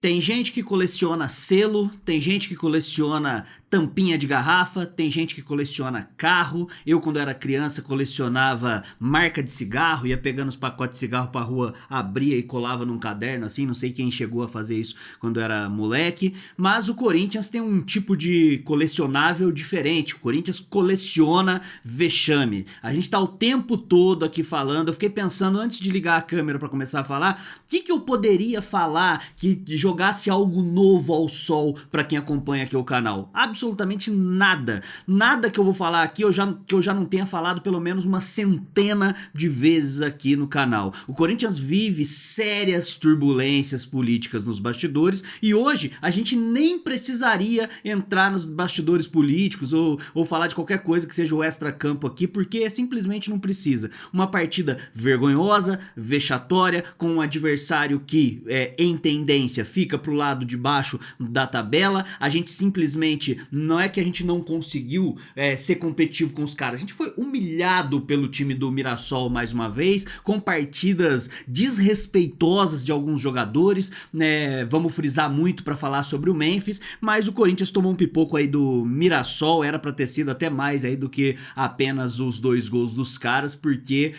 Tem gente que coleciona selo, tem gente que coleciona tampinha de garrafa, tem gente que coleciona carro. Eu, quando era criança, colecionava marca de cigarro, ia pegando os pacotes de cigarro pra rua, abria e colava num caderno, assim. Não sei quem chegou a fazer isso quando era moleque. Mas o Corinthians tem um tipo de colecionável diferente. O Corinthians coleciona vexame. A gente tá o tempo todo aqui falando. Eu fiquei pensando, antes de ligar a câmera pra começar a falar, o que eu poderia falar que jogasse algo novo ao sol pra quem acompanha aqui o canal? Absolutamente nada. Nada que eu vou falar aqui que eu já não tenha falado pelo menos uma centena de vezes aqui no canal. O Corinthians vive sérias turbulências políticas nos bastidores e hoje a gente nem precisaria entrar nos bastidores políticos ou falar de qualquer coisa que seja o extra-campo aqui, porque simplesmente não precisa. Uma partida vergonhosa, vexatória, com um adversário que, em tendência, fica pro lado de baixo da tabela. A gente simplesmente, não é que a gente não conseguiu ser competitivo com os caras, a gente foi humilhado pelo time do Mirassol mais uma vez, com partidas desrespeitosas de alguns jogadores, né? Vamos frisar muito pra falar sobre o Memphis, mas o Corinthians tomou um pipoco aí do Mirassol, era pra ter sido até mais aí do que apenas os 2 gols dos caras, porque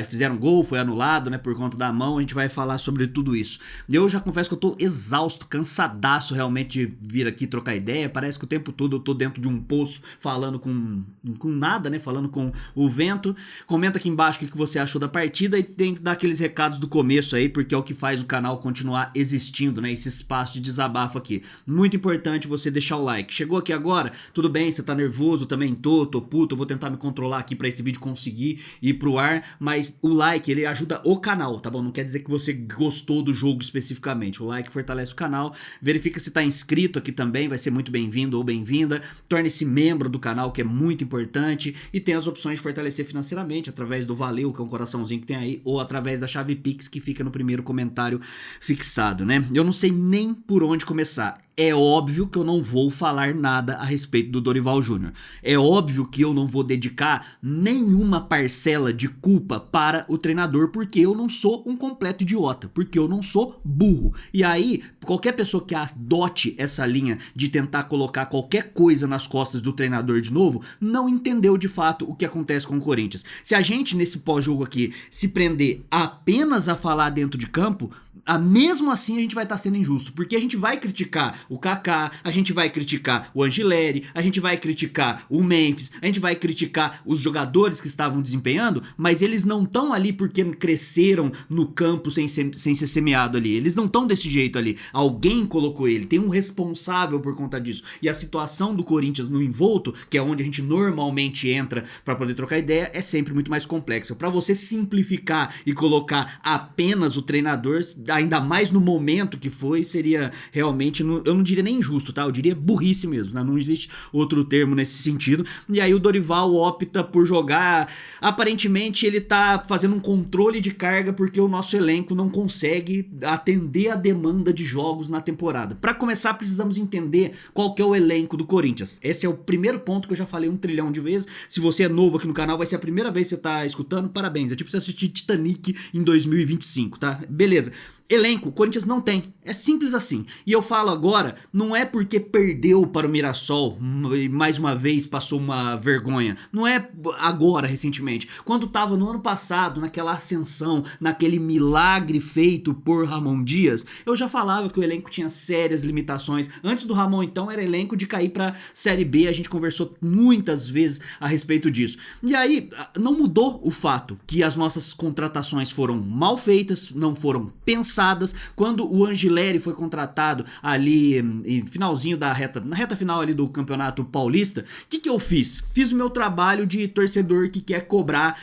fizeram gol, foi anulado, né, por conta da mão. A gente vai falar sobre tudo isso. Eu já confesso que eu tô exausto, cansadaço realmente de vir aqui trocar ideia. Parece que o tempo todo eu tô dentro de um poço falando com nada, né? Falando com o vento. Comenta aqui embaixo o que você achou da partida e tem que dar aqueles recados do começo aí, porque é o que faz o canal continuar existindo, né? Esse espaço de desabafo aqui. Muito importante você deixar o like. Chegou aqui agora? Tudo bem, você tá nervoso? Também tô puto. Eu vou tentar me controlar aqui pra esse vídeo conseguir ir pro ar, mas o like, ele ajuda o canal, tá bom? Não quer dizer que você gostou do jogo especificamente. O like fortalece o canal. Verifica se tá inscrito aqui também, vai ser muito bem-vindo ou bem-vinda. Torne-se membro do canal, que é muito importante. E tem as opções de fortalecer financeiramente, através do Valeu, que é um coraçãozinho que tem aí, ou através da chave Pix, que fica no primeiro comentário fixado, né? Eu não sei nem por onde começar. É óbvio que eu não vou falar nada a respeito do Dorival Júnior. É óbvio que eu não vou dedicar nenhuma parcela de culpa para o treinador, porque eu não sou um completo idiota, porque eu não sou burro. E aí, qualquer pessoa que adote essa linha de tentar colocar qualquer coisa nas costas do treinador de novo, não entendeu de fato o que acontece com o Corinthians. Se a gente, nesse pós-jogo aqui, se prender apenas a falar dentro de campo, mesmo assim a gente vai estar sendo injusto, porque a gente vai criticar o Kaká, a gente vai criticar o Angileri, a gente vai criticar o Memphis, a gente vai criticar os jogadores que estavam desempenhando, mas eles não estão ali porque cresceram no campo sem ser semeado ali, eles não estão desse jeito ali, alguém colocou ele, tem um responsável por conta disso, e a situação do Corinthians no envolto, que é onde a gente normalmente entra para poder trocar ideia, é sempre muito mais complexa. Para você simplificar e colocar apenas o treinador, ainda mais no momento que foi, seria realmente, eu não diria nem injusto, tá? Eu diria burrice mesmo, né? Não existe outro termo nesse sentido. E aí o Dorival opta por jogar, aparentemente ele tá fazendo um controle de carga porque o nosso elenco não consegue atender a demanda de jogos na temporada. Para começar, precisamos entender qual que é o elenco do Corinthians. Esse é o primeiro ponto que eu já falei 1 trilhão de vezes. Se você é novo aqui no canal, vai ser a primeira vez que você tá escutando, parabéns. É tipo você assistir Titanic em 2025, tá? Beleza. Elenco, o Corinthians não tem, é simples assim. E eu falo agora, não é porque perdeu para o Mirassol e mais uma vez passou uma vergonha. Não é agora, recentemente. Quando tava no ano passado, naquela ascensão, naquele milagre feito por Ramon Dias, eu já falava que o elenco tinha sérias limitações. Antes do Ramon, então, era elenco de cair pra Série B. A gente conversou muitas vezes a respeito disso. E aí, não mudou o fato que as nossas contratações foram mal feitas, não foram pensadas. Quando o Angileri foi contratado ali em finalzinho na reta final ali do Campeonato Paulista, o que eu fiz? Fiz o meu trabalho de torcedor que quer cobrar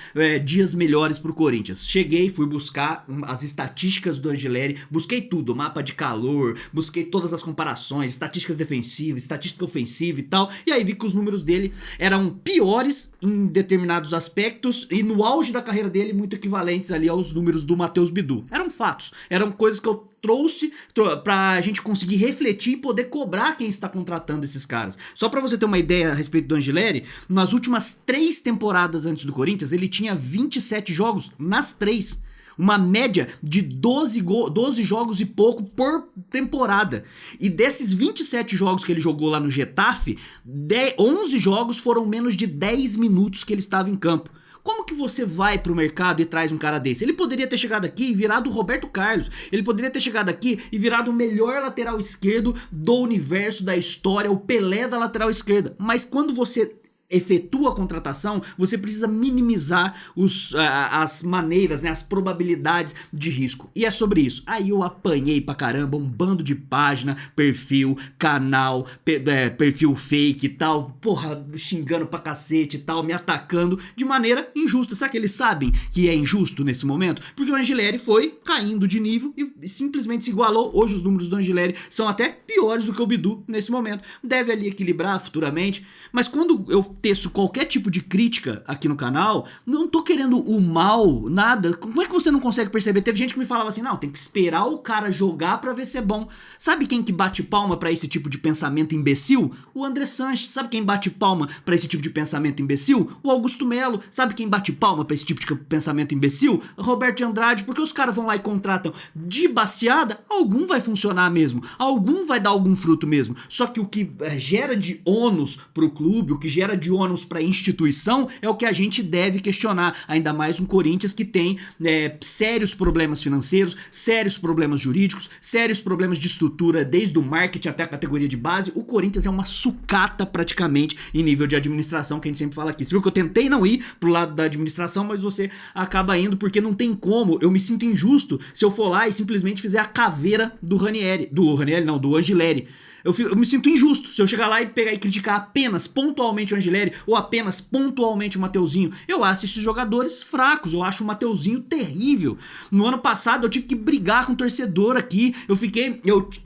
dias melhores pro Corinthians. Cheguei, fui buscar as estatísticas do Angileri, busquei tudo, mapa de calor, busquei todas as comparações, estatísticas defensivas, estatística ofensiva e tal, e aí vi que os números dele eram piores em determinados aspectos e no auge da carreira dele muito equivalentes ali aos números do Matheus Bidu. Eram fatos, eram coisas que eu trouxe pra gente conseguir refletir e poder cobrar quem está contratando esses caras. Só pra você ter uma ideia a respeito do Angileri, nas últimas 3 temporadas antes do Corinthians, ele tinha 27 jogos nas 3. Uma média de 12 jogos e pouco por temporada. E desses 27 jogos que ele jogou lá no Getafe, 11 jogos foram menos de 10 minutos que ele estava em campo. Como que você vai pro mercado e traz um cara desse? Ele poderia ter chegado aqui e virado o Roberto Carlos. Ele poderia ter chegado aqui e virado o melhor lateral esquerdo do universo, da história, o Pelé da lateral esquerda. Mas quando você efetua a contratação, você precisa minimizar as maneiras, né, as probabilidades de risco. E é sobre isso. Aí eu apanhei pra caramba um bando de página, perfil, canal, perfil fake e tal, porra, xingando pra cacete e tal, me atacando de maneira injusta. Será que eles sabem que é injusto nesse momento? Porque o Angileri foi caindo de nível e simplesmente se igualou. Hoje os números do Angileri são até piores do que o Bidu nesse momento. Deve ali equilibrar futuramente, mas quando eu teço qualquer tipo de crítica aqui no canal, não tô querendo o mal, nada. Como é que você não consegue perceber? Teve gente que me falava assim, não, tem que esperar o cara jogar pra ver se é bom. Sabe quem que bate palma pra esse tipo de pensamento imbecil? O André Sanches. Sabe quem bate palma pra esse tipo de pensamento imbecil? O Augusto Melo. Sabe quem bate palma pra esse tipo de pensamento imbecil? Roberto de Andrade. Porque os caras vão lá e contratam de baseada, algum vai funcionar mesmo, algum vai dar algum fruto mesmo. Só que o que gera de ônus pro clube, o que gera de ônus para a instituição é o que a gente deve questionar, ainda mais um Corinthians que tem sérios problemas financeiros, sérios problemas jurídicos, sérios problemas de estrutura, desde o marketing até a categoria de base. O Corinthians é uma sucata praticamente em nível de administração, que a gente sempre fala aqui. Você viu que eu tentei não ir pro lado da administração, mas você acaba indo porque não tem como. Eu me sinto injusto se eu for lá e simplesmente fizer a caveira do Angileri. Eu me sinto injusto se eu chegar lá e pegar e criticar apenas pontualmente o Angileri ou apenas pontualmente o Mateuzinho. Eu acho esses jogadores fracos, eu acho o Mateuzinho terrível. No ano passado eu tive que brigar com o torcedor aqui.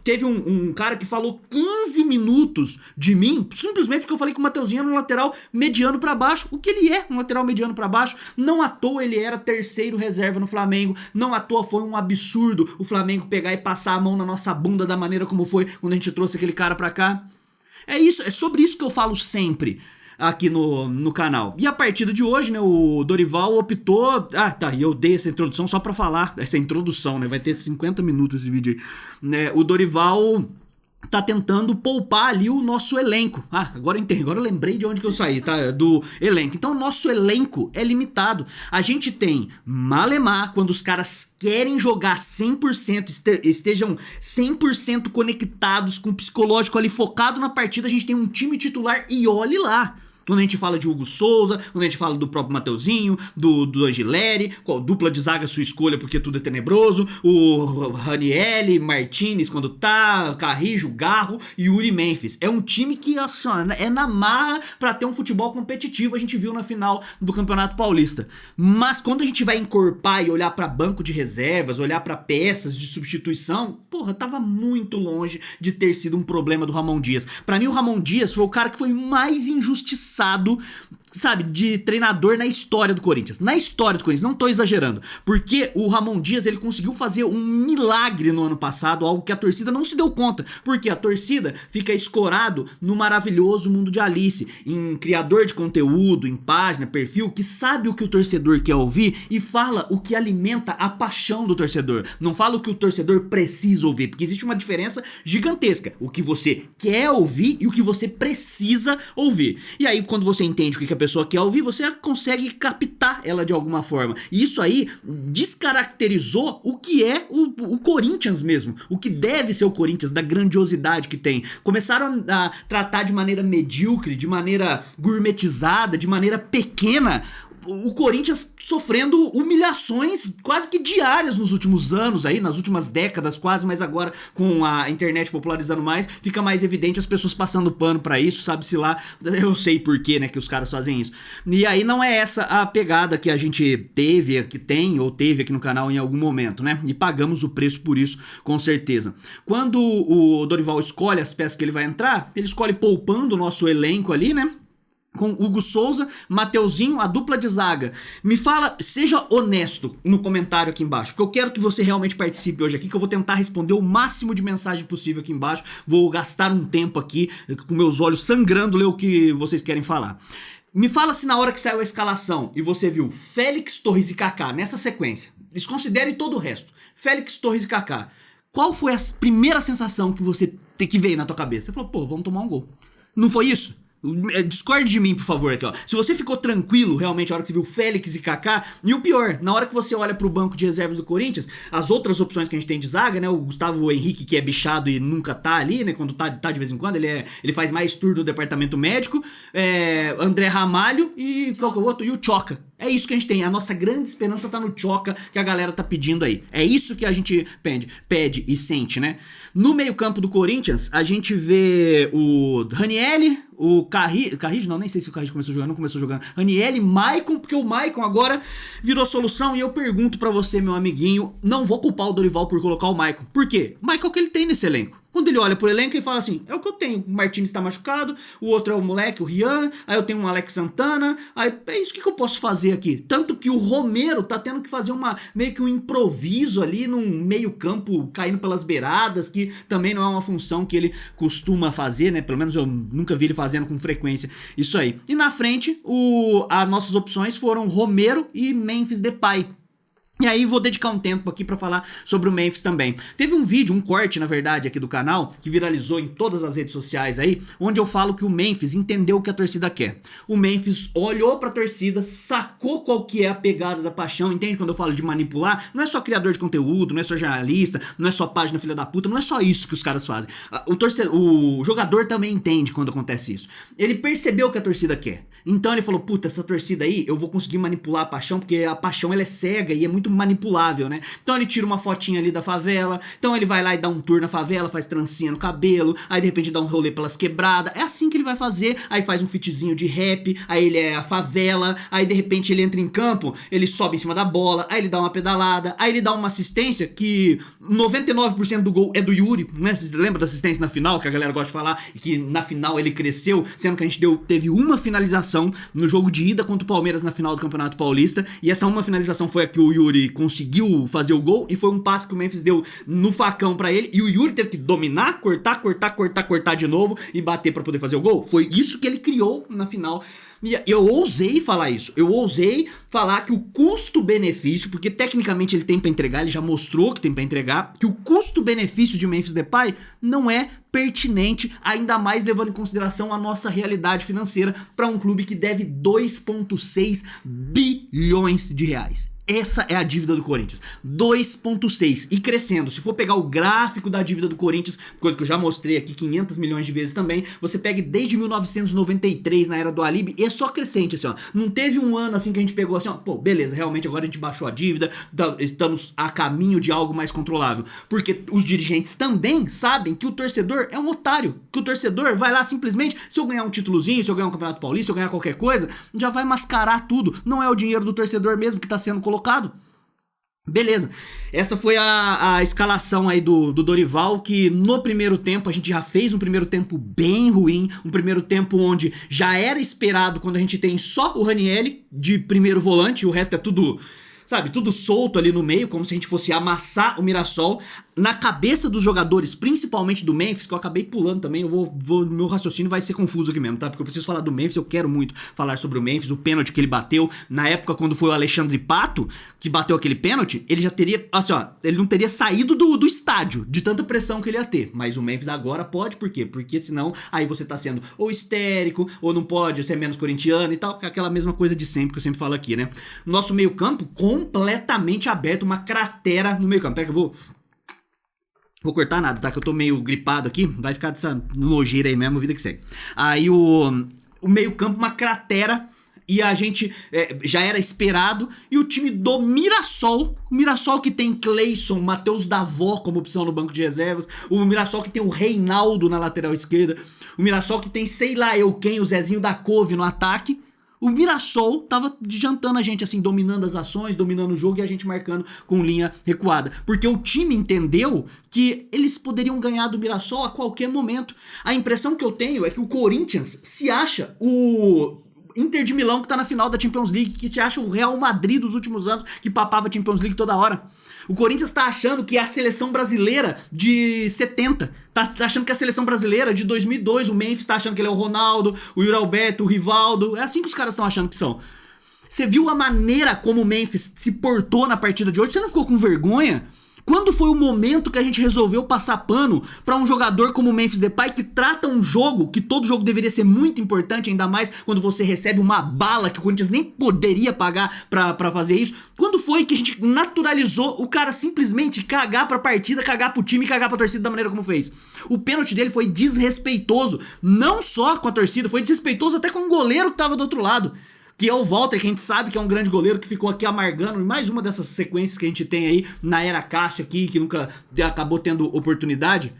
Teve um cara que falou 15 minutos de mim, simplesmente porque eu falei que o Mateuzinho era um lateral mediano pra baixo. O que ele é, um lateral mediano pra baixo. Não à toa ele era terceiro reserva no Flamengo. Não à toa foi um absurdo o Flamengo pegar e passar a mão na nossa bunda da maneira como foi quando a gente trouxe aquele cara pra cá. É isso, é sobre isso que eu falo sempre aqui no canal. E a partida de hoje, né, o Dorival optou... E eu dei essa introdução só pra falar, essa introdução, né, vai ter 50 minutos esse vídeo aí. Né, o Dorival tá tentando poupar ali o nosso elenco. Agora eu entendi, agora eu lembrei de onde que eu saí, tá? Do elenco. Então o nosso elenco é limitado. A gente tem Malemar, quando os caras querem jogar 100%, estejam 100% conectados com o psicológico ali focado na partida, a gente tem um time titular e olhe lá. Quando a gente fala de Hugo Souza, quando a gente fala do próprio Mateuzinho, do Angileri, qual dupla de zaga sua escolha porque tudo é tenebroso, o Ranieri, Martinez quando tá, Carrijo, Garro e Yuri Memphis. É um time que é na marra pra ter um futebol competitivo, a gente viu na final do Campeonato Paulista. Mas quando a gente vai encorpar e olhar pra banco de reservas, olhar pra peças de substituição, porra, tava muito longe de ter sido um problema do Ramon Dias. Pra mim o Ramon Dias foi o cara que foi mais injustiçado, sabe, de treinador na história do Corinthians. Na história do Corinthians, não tô exagerando. Porque o Ramon Dias, ele conseguiu fazer um milagre no ano passado, algo que a torcida não se deu conta. Porque a torcida fica escorado no maravilhoso mundo de Alice, em criador de conteúdo, em página, perfil, que sabe o que o torcedor quer ouvir e fala o que alimenta a paixão do torcedor. Não fala o que o torcedor precisa ouvir, porque existe uma diferença gigantesca. O que você quer ouvir e o que você precisa ouvir. E aí, quando você entende o que a pessoa quer ouvir, você consegue captar ela de alguma forma. E isso aí descaracterizou o que é o Corinthians mesmo. O que deve ser o Corinthians, da grandiosidade que tem. Começaram a tratar de maneira medíocre, de maneira gourmetizada, de maneira pequena, o Corinthians sofrendo humilhações quase que diárias nos últimos anos aí, nas últimas décadas quase, mas agora com a internet popularizando mais, fica mais evidente as pessoas passando pano pra isso, sabe-se lá, eu sei por quê, né, que os caras fazem isso. E aí não é essa a pegada que a gente teve, que tem ou teve aqui no canal em algum momento, né, e pagamos o preço por isso, com certeza. Quando o Dorival escolhe as peças que ele vai entrar, ele escolhe poupando o nosso elenco ali, né, com Hugo Souza, Mateuzinho, a dupla de zaga. Me fala, seja honesto no comentário aqui embaixo, porque eu quero que você realmente participe hoje aqui, que eu vou tentar responder o máximo de mensagem possível aqui embaixo. Vou gastar um tempo aqui, com meus olhos sangrando, ler o que vocês querem falar. Me fala se na hora que saiu a escalação e você viu Félix, Torres e Kaká nessa sequência, desconsidere todo o resto. Félix, Torres e Kaká. Qual foi a primeira sensação que veio na tua cabeça? Você falou, pô, vamos tomar um gol. Não foi isso? Discorde de mim, por favor, aqui, ó. Se você ficou tranquilo, realmente, a hora que você viu Félix e Kaká, e o pior, na hora que você olha pro banco de reservas do Corinthians, as outras opções que a gente tem de zaga, né, o Gustavo Henrique, que é bichado e nunca tá ali, né, quando tá de vez em quando, ele faz mais tour do departamento médico, André Ramalho e qual que é o outro? E o Choca. É isso que a gente tem, a nossa grande esperança tá no Choca que a galera tá pedindo aí. É isso que a gente pede e sente, né? No meio-campo do Corinthians, a gente vê o Ranieri, o Carrillo, não, nem sei se o Carrillo começou jogando, não começou jogando. Ranieri, Maicon, porque o Maicon agora virou solução e eu pergunto pra você, meu amiguinho, não vou culpar o Dorival por colocar o Maicon. Por quê? O Maicon é o que ele tem nesse elenco. Quando ele olha pro elenco e fala assim, é o que eu tenho, o Martins tá machucado, o outro é o moleque, o Rian, aí eu tenho um Alex Santana, aí é isso que eu posso fazer aqui. Tanto que o Romero tá tendo que fazer meio que um improviso ali num meio campo, caindo pelas beiradas, que também não é uma função que ele costuma fazer, né, pelo menos eu nunca vi ele fazendo com frequência isso aí. E na frente, as nossas opções foram Romero e Memphis Depay. E aí vou dedicar um tempo aqui pra falar sobre o Memphis também. Teve um vídeo, um corte na verdade aqui do canal, que viralizou em todas as redes sociais aí, onde eu falo que o Memphis entendeu o que a torcida quer. O Memphis olhou pra torcida, sacou qual que é a pegada da paixão, entende quando eu falo de manipular? Não é só criador de conteúdo, não é só jornalista, não é só página filha da puta, não é só isso que os caras fazem. O jogador também entende quando acontece isso. Ele percebeu o que a torcida quer. Então ele falou, puta, essa torcida aí, eu vou conseguir manipular a paixão, porque a paixão ela é cega e é muito manipulável, né? Então ele tira uma fotinha ali da favela, então ele vai lá e dá um tour na favela, faz trancinha no cabelo, aí de repente dá um rolê pelas quebradas, é assim que ele vai fazer, aí faz um fitzinho de rap, aí ele é a favela, aí de repente ele entra em campo, ele sobe em cima da bola, aí ele dá uma pedalada, aí ele dá uma assistência que 99% do gol é do Yuri, né? Vocês lembram da assistência na final, que a galera gosta de falar, e que na final ele cresceu, sendo que a gente teve uma finalização no jogo de ida contra o Palmeiras na final do Campeonato Paulista, e essa uma finalização foi a que o Yuri conseguiu fazer o gol, e foi um passe que o Memphis deu no facão pra ele, e o Yuri teve que dominar, cortar de novo e bater pra poder fazer o gol. Foi isso que ele criou na final. E eu ousei falar isso, eu ousei falar que o custo-benefício, porque tecnicamente ele tem pra entregar, ele já mostrou que tem pra entregar, que o custo-benefício de Memphis Depay não é pertinente, ainda mais levando em consideração a nossa realidade financeira para um clube que deve 2,6 bilhões de reais. Essa é a dívida do Corinthians, 2,6 e crescendo. Se for pegar o gráfico da dívida do Corinthians, coisa que eu já mostrei aqui 500 milhões de vezes também, você pega desde 1993 na era do Alib e é só crescente assim, ó. Não teve um ano assim que a gente pegou assim, ó, pô, beleza, realmente agora a gente baixou a dívida, estamos a caminho de algo mais controlável, porque os dirigentes também sabem que o torcedor é um otário, que o torcedor vai lá simplesmente, se eu ganhar um títulozinho, se eu ganhar um Campeonato Paulista, se eu ganhar qualquer coisa, já vai mascarar tudo, não é o dinheiro do torcedor mesmo que tá sendo colocado. Beleza, essa foi a escalação aí do Dorival, que no primeiro tempo a gente já fez um primeiro tempo bem ruim, um primeiro tempo onde já era esperado quando a gente tem só o Ranieri de primeiro volante, o resto é tudo, sabe, tudo solto ali no meio, como se a gente fosse amassar o Mirassol. Na cabeça dos jogadores, principalmente do Memphis, que eu acabei pulando também, meu raciocínio vai ser confuso aqui mesmo, tá? Porque eu preciso falar do Memphis, eu quero muito falar sobre o Memphis, o pênalti que ele bateu, na época quando foi o Alexandre Pato, que bateu aquele pênalti, ele já teria, assim ó, ele não teria saído do estádio, de tanta pressão que ele ia ter, mas o Memphis agora pode, por quê? Porque senão, aí você tá sendo ou histérico, ou não pode, você é menos corintiano e tal, é aquela mesma coisa de sempre, que eu sempre falo aqui, né? Nosso meio campo completamente aberto, uma cratera no meio campo, pera que eu vou cortar nada, tá? Que eu tô meio gripado aqui. Vai ficar dessa nojeira aí mesmo, vida que segue. Aí o meio campo, uma cratera. E a gente já era esperado. E o time do Mirassol. O Mirassol que tem Cleison, Matheus Davó como opção no banco de reservas. O Mirassol que tem o Reinaldo na lateral esquerda. O Mirassol que tem sei lá eu quem, o Zezinho da Couve no ataque. O Mirassol tava jantando a gente, assim, dominando as ações, dominando o jogo e a gente marcando com linha recuada. Porque o time entendeu que eles poderiam ganhar do Mirassol a qualquer momento. A impressão que eu tenho é que o Corinthians se acha o Inter de Milão que tá na final da Champions League, que se acha o Real Madrid dos últimos anos, que papava a Champions League toda hora. O Corinthians tá achando que é a seleção brasileira de 70. Tá achando que é a seleção brasileira de 2002. O Memphis tá achando que ele é o Ronaldo, o Yuri Alberto, o Rivaldo. É assim que os caras estão achando que são. Você viu a maneira como o Memphis se portou na partida de hoje? Você não ficou com vergonha? Quando foi o momento que a gente resolveu passar pano pra um jogador como o Memphis Depay, que trata um jogo, que todo jogo deveria ser muito importante, ainda mais quando você recebe uma bala que o Corinthians nem poderia pagar pra fazer isso? Quando foi que a gente naturalizou o cara simplesmente cagar pra partida, cagar pro time e cagar pra torcida da maneira como fez? O pênalti dele foi desrespeitoso, não só com a torcida, foi desrespeitoso até com o goleiro que tava do outro lado. Que é o Walter, que a gente sabe que é um grande goleiro, que ficou aqui amargando em mais uma dessas sequências que a gente tem aí na era Cássio aqui, que nunca acabou tendo oportunidade.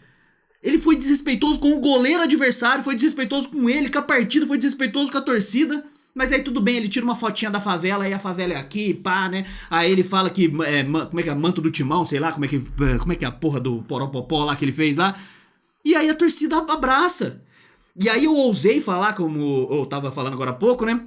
Ele foi desrespeitoso com o goleiro adversário, foi desrespeitoso com ele, com a partida, foi desrespeitoso com a torcida. Mas aí tudo bem, ele tira uma fotinha da favela, aí a favela é aqui, pá, né? Aí ele fala que, como é que é, manto do timão, sei lá, como é que é a porra do poropopó lá que ele fez lá. E aí a torcida abraça. E aí eu ousei falar, como eu tava falando agora há pouco, né?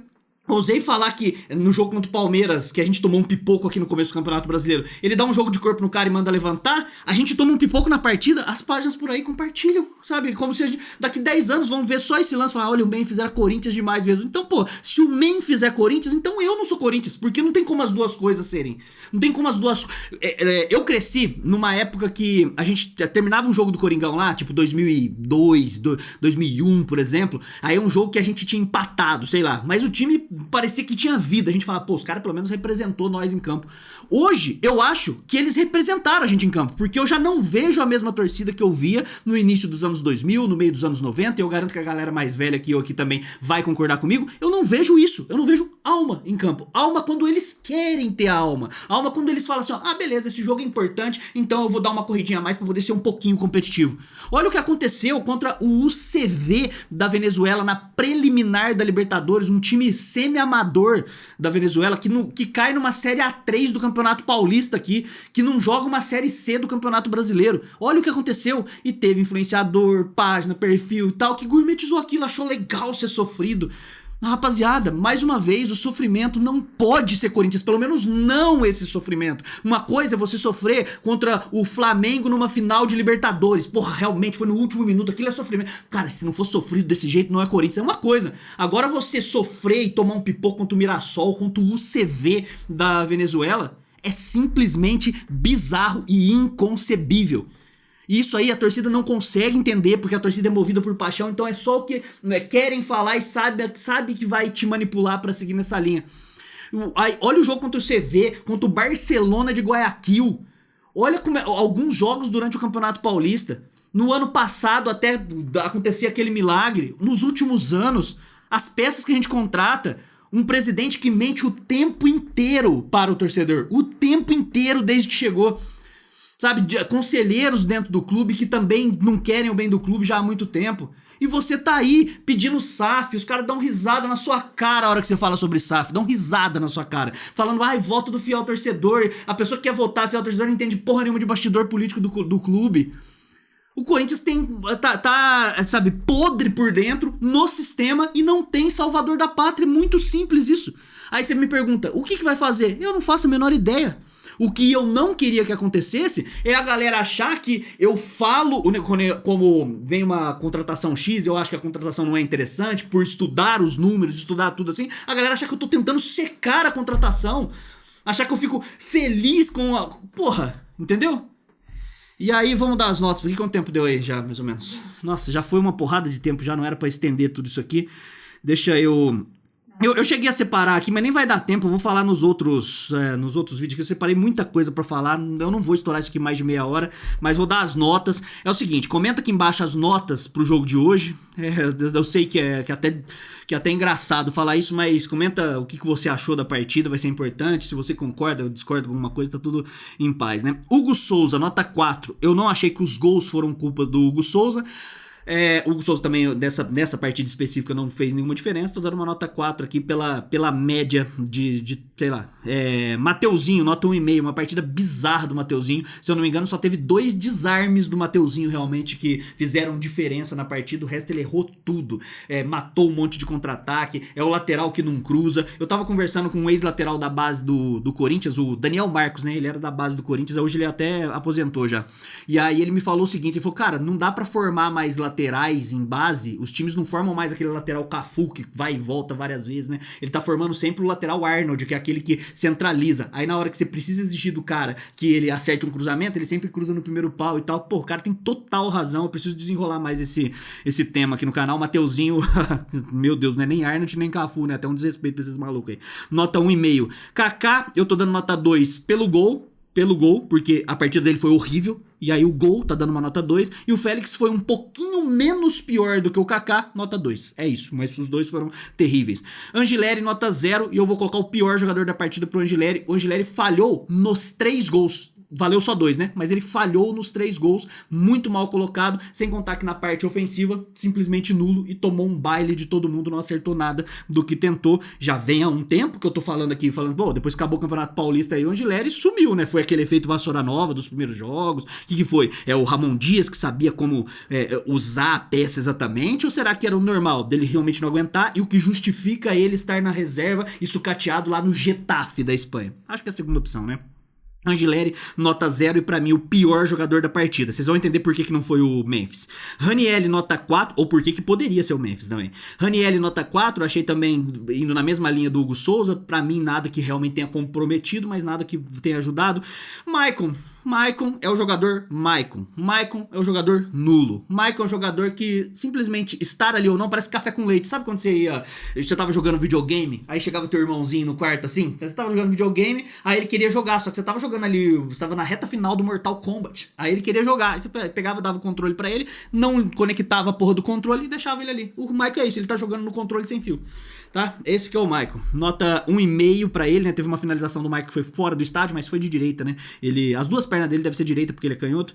Ousei falar que no jogo contra o Palmeiras, que a gente tomou um pipoco aqui no começo do Campeonato Brasileiro, ele dá um jogo de corpo no cara e manda levantar, a gente toma um pipoco na partida, as páginas por aí compartilham, sabe? Como se a gente, daqui 10 anos vão ver só esse lance e falar, olha, o Memphis era Corinthians demais mesmo. Então, pô, se o Memphis é Corinthians, então eu não sou Corinthians, porque não tem como as duas coisas serem. Não tem como as duas... Eu cresci numa época que a gente terminava um jogo do Coringão lá, tipo 2002, 2001, por exemplo, aí é um jogo que a gente tinha empatado, sei lá, mas o time parecia que tinha vida. A gente fala, pô, os caras pelo menos representou nós em campo. Hoje, eu acho que eles representaram a gente em campo, porque eu já não vejo a mesma torcida que eu via no início dos anos 2000, no meio dos anos 90, e eu garanto que a galera mais velha que eu aqui também vai concordar comigo. Eu não vejo isso, eu não vejo alma em campo. Alma quando eles querem ter a alma. Alma quando eles falam assim, ó, ah, beleza, esse jogo é importante, então eu vou dar uma corridinha a mais pra poder ser um pouquinho competitivo. Olha o que aconteceu contra o UCV da Venezuela na preliminar da Libertadores, um time semi-amador da Venezuela, que cai numa Série A3 do Campeonato Paulista aqui, que não joga uma Série C do Campeonato Brasileiro. Olha o que aconteceu. E teve influenciador, página, perfil e tal, que gourmetizou aquilo, achou legal ser sofrido. Rapaziada, mais uma vez, o sofrimento não pode ser Corinthians, pelo menos não esse sofrimento. Uma coisa é você sofrer contra o Flamengo numa final de Libertadores. Porra, realmente foi no último minuto, aquilo é sofrimento. Cara, se não for sofrido desse jeito, não é Corinthians, é uma coisa. Agora você sofrer e tomar um pipoco contra o Mirassol, contra o UCV da Venezuela, é simplesmente bizarro e inconcebível. E isso aí a torcida não consegue entender, porque a torcida é movida por paixão, então é só o que querem falar e sabe que vai te manipular pra seguir nessa linha. Aí, olha o jogo contra o CV, contra o Barcelona de Guayaquil. Olha alguns jogos durante o Campeonato Paulista. No ano passado até acontecer aquele milagre. Nos últimos anos, as peças que a gente contrata, um presidente que mente o tempo inteiro para o torcedor. O tempo inteiro desde que chegou. Sabe, conselheiros dentro do clube que também não querem o bem do clube já há muito tempo. E você tá aí pedindo SAF, os caras dão risada na sua cara a hora que você fala sobre SAF, dão risada na sua cara, falando, ai, voto do fiel torcedor, a pessoa que quer votar fiel torcedor não entende porra nenhuma de bastidor político do clube. O Corinthians sabe, podre por dentro, no sistema, e não tem salvador da pátria, é muito simples isso. Aí você me pergunta, o que vai fazer? Eu não faço a menor ideia. O que eu não queria que acontecesse é a galera achar que eu falo, como vem uma contratação X, eu acho que a contratação não é interessante, por estudar os números, estudar tudo assim, a galera achar que eu tô tentando secar a contratação, achar que eu fico feliz com a... Porra, entendeu? E aí vamos dar as notas, porque quanto tempo deu aí já, mais ou menos? Nossa, já foi uma porrada de tempo, já não era pra estender tudo isso aqui. Deixa eu... Eu cheguei a separar aqui, mas nem vai dar tempo, eu vou falar nos outros vídeos, que eu separei muita coisa pra falar, eu não vou estourar isso aqui mais de meia hora, mas vou dar as notas. É o seguinte, comenta aqui embaixo as notas pro jogo de hoje, eu sei que é até engraçado falar isso, mas comenta o que você achou da partida, vai ser importante, se você concorda ou discorda com alguma coisa, tá tudo em paz, né? Hugo Souza, nota 4, eu não achei que os gols foram culpa do Hugo Souza. O Hugo Souza também, nessa partida específica, não fez nenhuma diferença. Tô dando uma nota 4 aqui pela média de sei lá. Mateuzinho, nota 1,5. Uma partida bizarra do Mateuzinho. Se eu não me engano, só teve 2 desarmes do Mateuzinho realmente que fizeram diferença na partida. O resto ele errou tudo. Matou um monte de contra-ataque. É o lateral que não cruza. Eu tava conversando com um ex-lateral da base do Corinthians, o Daniel Marcos, né? Ele era da base do Corinthians. Hoje ele até aposentou já. E aí ele me falou o seguinte: ele falou, cara, não dá pra formar mais lateral laterais em base, os times não formam mais aquele lateral Cafu que vai e volta várias vezes, né? Ele tá formando sempre o lateral Arnold, que é aquele que centraliza. Aí na hora que você precisa exigir do cara que ele acerte um cruzamento, ele sempre cruza no primeiro pau e tal. Pô, o cara tem total razão, eu preciso desenrolar mais esse tema aqui no canal. Mateuzinho, meu Deus, não é nem Arnold nem Cafu, né? Até um desrespeito pra esses malucos aí. Nota 1,5. Kaká, eu tô dando nota 2 pelo gol, porque a partida dele foi horrível, e aí o gol tá dando uma nota 2, e o Félix foi um pouquinho menos pior do que o Kaká, nota 2, é isso, mas os dois foram terríveis. Angileri, nota 0, e eu vou colocar o pior jogador da partida pro Angileri. O Angileri falhou nos 3 gols, valeu só 2, né? Mas ele falhou nos 3 gols, muito mal colocado, sem contar que na parte ofensiva, simplesmente nulo e tomou um baile de todo mundo, não acertou nada do que tentou. Já vem há um tempo que eu tô falando aqui, pô, depois que acabou o Campeonato Paulista aí, o Angileri sumiu, né? Foi aquele efeito vassoura nova dos primeiros jogos. O que foi? É o Ramon Dias que sabia como usar a peça exatamente? Ou será que era o normal dele realmente não aguentar e o que justifica ele estar na reserva e sucateado lá no Getafe da Espanha? Acho que é a segunda opção, né? Angileri, nota 0 e pra mim o pior jogador da partida. Vocês vão entender por que não foi o Memphis. Ranieri, nota 4, ou por que poderia ser o Memphis também. Ranieri, nota 4, achei também indo na mesma linha do Hugo Souza. Pra mim nada que realmente tenha comprometido, mas nada que tenha ajudado. Maicon é o jogador Maicon. Maicon é o jogador nulo. Maicon é um jogador que simplesmente estar ali ou não parece café com leite. Sabe quando você tava jogando videogame, aí chegava teu irmãozinho no quarto assim, você tava jogando videogame, aí ele queria jogar, só que você tava jogando ali, você tava na reta final do Mortal Kombat, aí ele queria jogar, aí você pegava, dava o controle pra ele, não conectava a porra do controle e deixava ele ali. O Maicon é isso, ele tá jogando no controle sem fio. Tá? Esse que é o Maicon. Nota 1,5 pra ele, né? Teve uma finalização do Maicon que foi fora do estádio, mas foi de direita, né? As duas pernas dele devem ser direita porque ele é canhoto.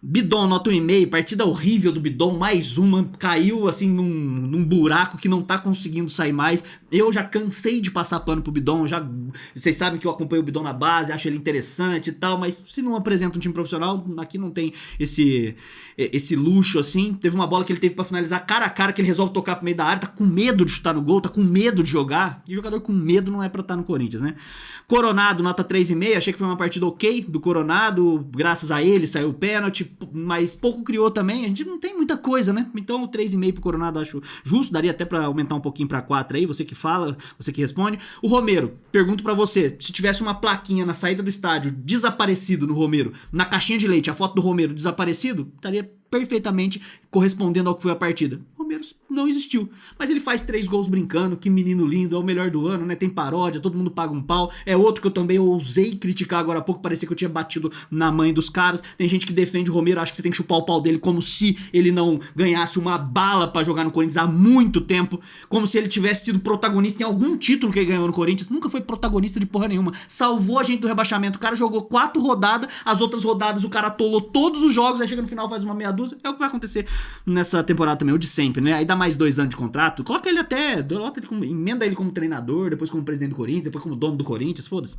Bidon, nota 1,5, partida horrível do Bidon, mais uma, caiu assim num buraco que não tá conseguindo sair mais. Eu já cansei de passar pano pro Bidon, vocês sabem que eu acompanho o Bidon na base, acho ele interessante e tal, mas se não apresenta um time profissional, aqui não tem esse luxo assim. Teve uma bola que ele teve pra finalizar cara a cara, que ele resolve tocar pro meio da área, tá com medo de chutar no gol, tá com medo de jogar, e jogador com medo não é pra estar no Corinthians, né? Coronado, nota 3,5, achei que foi uma partida ok do Coronado, graças a ele saiu o pênalti, mas pouco criou também, a gente não tem muita coisa, né? Então o 3,5 pro Coronado acho justo, daria até pra aumentar um pouquinho pra 4 aí, você que fala, você que responde. O Romero, pergunto pra você, se tivesse uma plaquinha na saída do estádio, desaparecido no Romero, na caixinha de leite, a foto do Romero desaparecido, estaria perfeitamente correspondendo ao que foi a partida. Romero não existiu, mas ele faz 3 gols brincando, que menino lindo, é o melhor do ano, né? Tem paródia, todo mundo paga um pau. É outro que eu também ousei criticar agora há pouco, parecia que eu tinha batido na mãe dos caras. Tem gente que defende o Romero, acha que você tem que chupar o pau dele como se ele não ganhasse uma bala pra jogar no Corinthians há muito tempo, como se ele tivesse sido protagonista em algum título que ele ganhou no Corinthians. Nunca foi protagonista de porra nenhuma, salvou a gente do rebaixamento. O cara jogou 4 rodadas, as outras rodadas o cara atolou todos os jogos, aí chega no final faz uma meia dúzia. É o que vai acontecer nessa temporada também, o de sempre, né? Aí dá mais 2 anos de contrato, coloca ele emenda ele como treinador, depois como presidente do Corinthians, depois como dono do Corinthians, foda-se.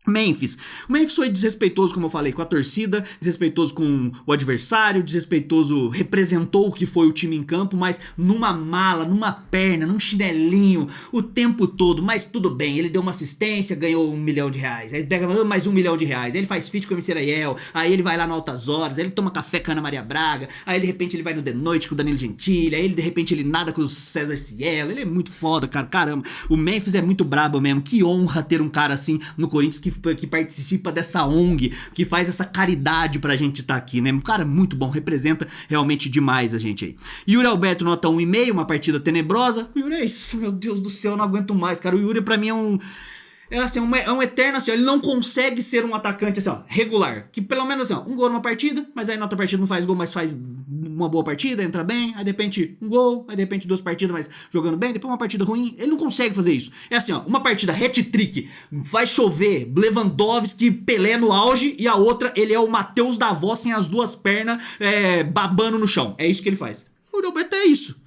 Memphis. O Memphis foi desrespeitoso, como eu falei, com a torcida, desrespeitoso com o adversário, desrespeitoso, representou o que foi o time em campo, mas numa mala, numa perna, num chinelinho, o tempo todo, mas tudo bem, ele deu uma assistência, ganhou R$1 milhão, aí ele pega mais R$1 milhão, aí ele faz feat com o MC Ariel, aí ele vai lá no Altas Horas, aí ele toma café com a Ana Maria Braga, aí de repente ele vai no The Noite com o Danilo Gentili, aí de repente ele nada com o César Cielo, ele é muito foda, cara, caramba, o Memphis é muito brabo mesmo, que honra ter um cara assim no Corinthians que participa dessa ONG, que faz essa caridade pra gente estar aqui, né? Um cara muito bom, representa realmente demais a gente aí. Yuri Alberto, nota 1,5, uma partida tenebrosa. O Yuri é isso, meu Deus do céu, eu não aguento mais, cara. O Yuri pra mim é um eterno assim, ó, ele não consegue ser um atacante assim, ó, regular, que pelo menos assim, ó, um gol numa partida, mas aí na outra partida não faz gol, mas faz uma boa partida, entra bem, aí de repente um gol, aí de repente 2 partidas, mas jogando bem, depois uma partida ruim, ele não consegue fazer isso. É assim, ó, uma partida hat-trick, faz chover, Lewandowski, Pelé no auge, e a outra, ele é o Matheus Davó sem as 2 pernas, babando no chão, é isso que ele faz. O Roberto é isso.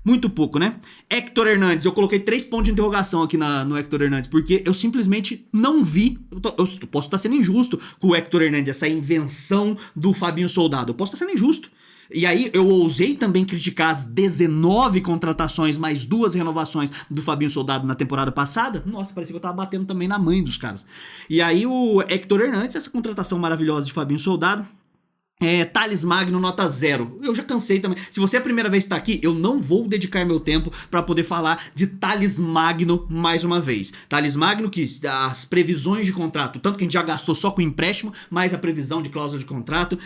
Muito pouco, né? Héctor Hernandes, eu coloquei 3 pontos de interrogação aqui no Héctor Hernandes, porque eu simplesmente não vi, eu posso estar sendo injusto com o Héctor Hernandes, essa invenção do Fabinho Soldado, eu posso estar sendo injusto. E aí eu ousei também criticar as 19 contratações mais 2 renovações do Fabinho Soldado na temporada passada. Nossa, parecia que eu tava batendo também na mãe dos caras. E aí o Héctor Hernandes, essa contratação maravilhosa de Fabinho Soldado, Thales Magno nota 0. Eu já cansei também. Se você é a primeira vez que tá aqui, eu não vou dedicar meu tempo pra poder falar de Thales Magno mais uma vez. Thales Magno, que as previsões de contrato, tanto que a gente já gastou só com empréstimo, mais a previsão de cláusula de contrato,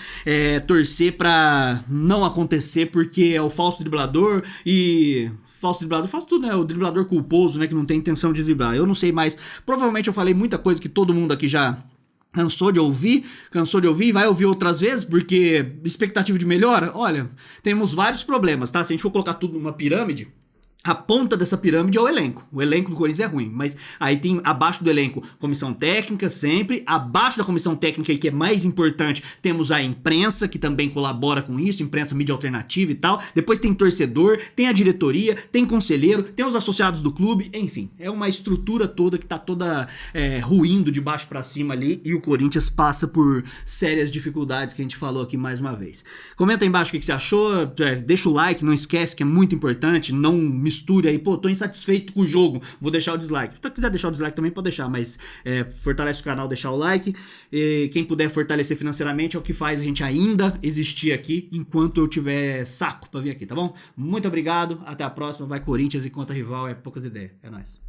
torcer pra não acontecer, porque é o falso driblador e... Falso driblador, falso tudo, né? O driblador culposo, né? Que não tem intenção de driblar. Eu não sei mais. Provavelmente eu falei muita coisa que todo mundo aqui já cansou de ouvir e vai ouvir outras vezes, porque expectativa de melhora, olha, temos vários problemas, tá? Se a gente for colocar tudo numa pirâmide, a ponta dessa pirâmide é o elenco. O elenco do Corinthians é ruim, mas aí tem abaixo do elenco comissão técnica sempre, abaixo da comissão técnica, que é mais importante, temos a imprensa, que também colabora com isso, imprensa, mídia alternativa e tal. Depois tem torcedor, tem a diretoria, tem conselheiro, tem os associados do clube, enfim, é uma estrutura toda que tá toda ruindo de baixo pra cima ali, e o Corinthians passa por sérias dificuldades que a gente falou aqui mais uma vez. Comenta aí embaixo o que você achou, deixa o like, não esquece que é muito importante, não misture aí, pô, tô insatisfeito com o jogo, vou deixar o dislike. Se quiser deixar o dislike também pode deixar, mas fortalece o canal, deixar o like. E quem puder fortalecer financeiramente é o que faz a gente ainda existir aqui enquanto eu tiver saco pra vir aqui, tá bom? Muito obrigado, até a próxima, vai Corinthians e contra rival é poucas ideias, é nóis.